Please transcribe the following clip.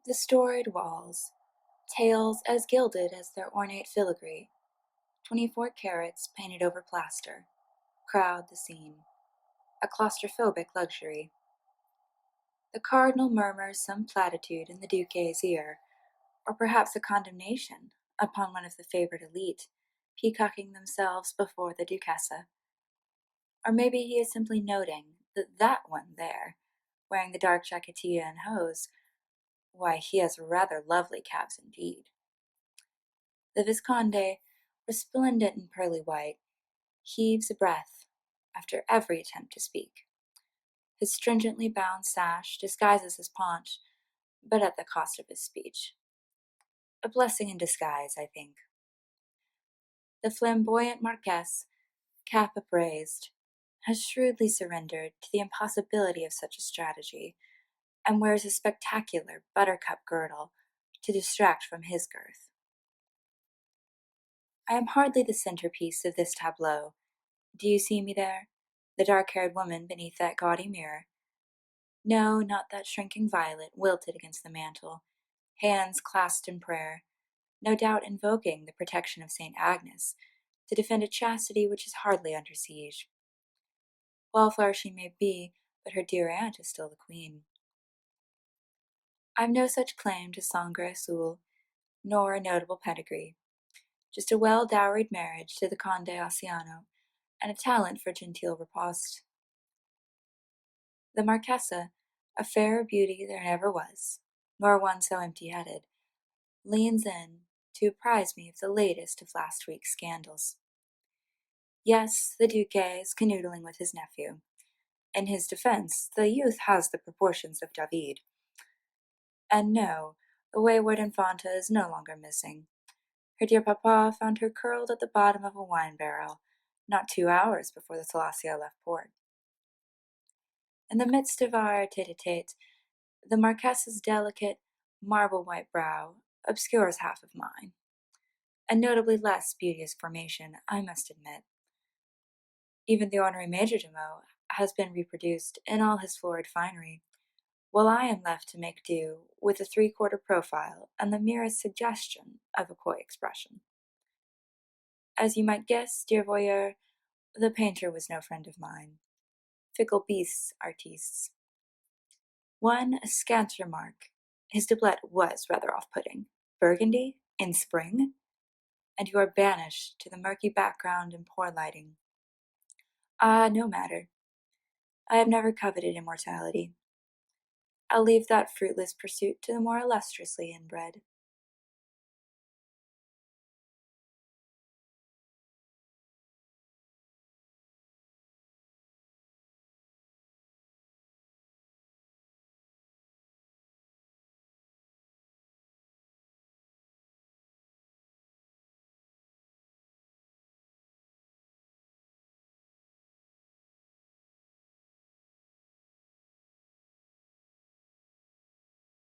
The storied walls, tails as gilded as their ornate filigree, 24 carats painted over plaster, crowd the scene, a claustrophobic luxury. The cardinal murmurs some platitude in the Duque's ear, or perhaps a condemnation upon one of the favored elite, peacocking themselves before the Duchessa. Or maybe he is simply noting that that one there, wearing the dark jacquetilla and hose, why, he has rather lovely calves indeed. The Visconde, resplendent in pearly white, heaves a breath after every attempt to speak. His stringently bound sash disguises his paunch, but at the cost of his speech. A blessing in disguise, I think. The flamboyant Marquess, cap upraised, has shrewdly surrendered to the impossibility of such a strategy, and wears a spectacular buttercup girdle to distract from his girth. I am hardly the centerpiece of this tableau. Do you see me there, the dark-haired woman beneath that gaudy mirror? No, not that shrinking violet wilted against the mantel, hands clasped in prayer, no doubt invoking the protection of St. Agnes to defend a chastity which is hardly under siege. Wallflower she may be, but her dear aunt is still the queen. I've no such claim to sangre azul, nor a notable pedigree, just a well-dowried marriage to the Conde Oceano, and a talent for genteel riposte. The Marquesa, a fairer beauty there never was, nor one so empty-headed, leans in to apprise me of the latest of last week's scandals. Yes, the Duque is canoodling with his nephew. In his defense, the youth has the proportions of David. And no, the wayward Infanta is no longer missing. Her dear papa found her curled at the bottom of a wine barrel, not 2 hours before the Salacia left port. In the midst of our tete-a-tete, the Marquessa's delicate, marble-white brow obscures half of mine. A notably less beauteous formation, I must admit. Even the honorary majordomo has been reproduced in all his florid finery, while I am left to make do with a 3/4 profile and the merest suggestion of a coy expression. As you might guess, dear voyeur, the painter was no friend of mine. Fickle beasts, artistes. One scant remark. His doublet was rather off-putting. Burgundy? In spring? And you are banished to the murky background and poor lighting. Ah, no matter. I have never coveted immortality. I'll leave that fruitless pursuit to the more illustriously inbred.